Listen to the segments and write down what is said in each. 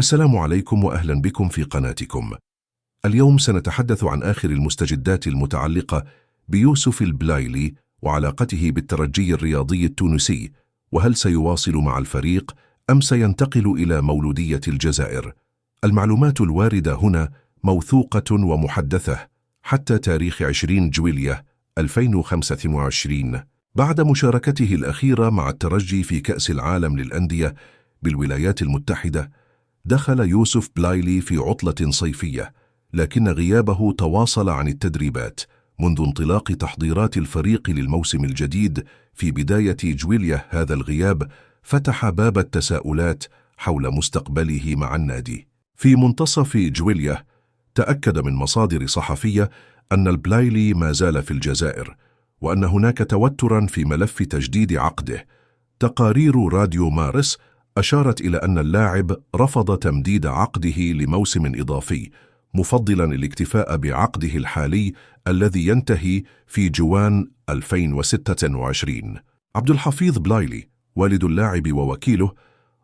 السلام عليكم وأهلا بكم في قناتكم. اليوم سنتحدث عن آخر المستجدات المتعلقة بيوسف البلايلي وعلاقته بالترجي الرياضي التونسي، وهل سيواصل مع الفريق أم سينتقل إلى مولودية الجزائر؟ المعلومات الواردة هنا موثوقة ومحدثة حتى تاريخ 20 جويلية 2025. بعد مشاركته الأخيرة مع الترجي في كأس العالم للأندية بالولايات المتحدة، دخل يوسف بلايلي في عطلة صيفية، لكن غيابه تواصل عن التدريبات منذ انطلاق تحضيرات الفريق للموسم الجديد في بداية جويلية. هذا الغياب فتح باب التساؤلات حول مستقبله مع النادي. في منتصف جويلية تأكد من مصادر صحفية أن البلايلي ما زال في الجزائر، وأن هناك توترا في ملف تجديد عقده. تقارير راديو مارس أشارت إلى أن اللاعب رفض تمديد عقده لموسم إضافي، مفضلا الاكتفاء بعقده الحالي الذي ينتهي في جوان 2026. عبد الحفيظ بلايلي والد اللاعب ووكيله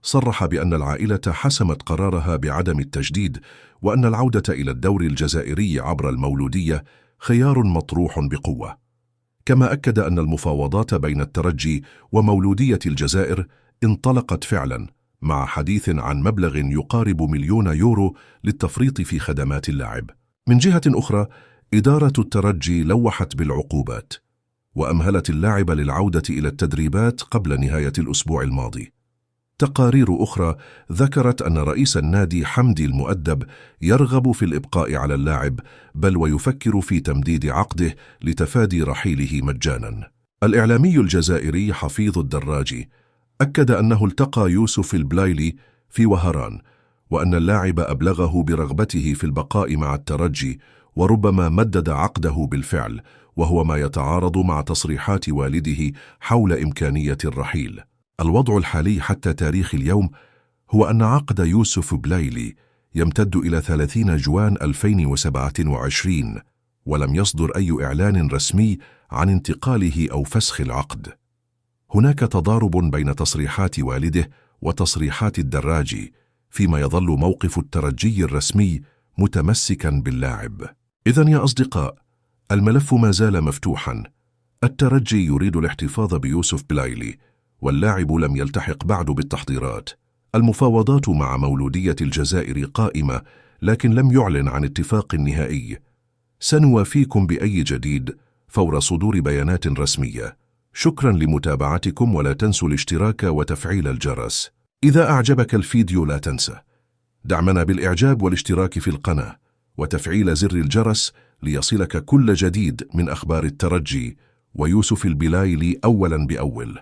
صرح بأن العائلة حسمت قرارها بعدم التجديد، وأن العودة إلى الدوري الجزائري عبر المولودية خيار مطروح بقوة. كما أكد أن المفاوضات بين الترجي ومولودية الجزائر انطلقت فعلا، مع حديث عن مبلغ يقارب 1,000,000 يورو للتفريط في خدمات اللاعب. من جهة أخرى، إدارة الترجي لوحت بالعقوبات وأمهلت اللاعب للعودة إلى التدريبات قبل نهاية الأسبوع الماضي. تقارير أخرى ذكرت أن رئيس النادي حمدي المؤدب يرغب في الإبقاء على اللاعب، بل ويفكر في تمديد عقده لتفادي رحيله مجانا. الإعلامي الجزائري حفيظ الدراجي أكد أنه التقى يوسف البلايلي في وهران، وأن اللاعب أبلغه برغبته في البقاء مع الترجي، وربما مدد عقده بالفعل، وهو ما يتعارض مع تصريحات والده حول إمكانية الرحيل. الوضع الحالي حتى تاريخ اليوم هو أن عقد يوسف بلايلي يمتد إلى 30 جوان 2027، ولم يصدر أي إعلان رسمي عن انتقاله أو فسخ العقد. هناك تضارب بين تصريحات والده وتصريحات الدراجي، فيما يظل موقف الترجي الرسمي متمسكا باللاعب. إذن يا أصدقاء، الملف ما زال مفتوحا. الترجي يريد الاحتفاظ بيوسف بلايلي، واللاعب لم يلتحق بعد بالتحضيرات. المفاوضات مع مولودية الجزائر قائمة، لكن لم يعلن عن اتفاق نهائي. سنوافيكم بأي جديد فور صدور بيانات رسمية. شكرا لمتابعتكم، ولا تنسوا الاشتراك وتفعيل الجرس. إذا أعجبك الفيديو لا تنسى دعمنا بالإعجاب والاشتراك في القناة وتفعيل زر الجرس ليصلك كل جديد من أخبار الترجي ويوسف البلايلي أولا بأول.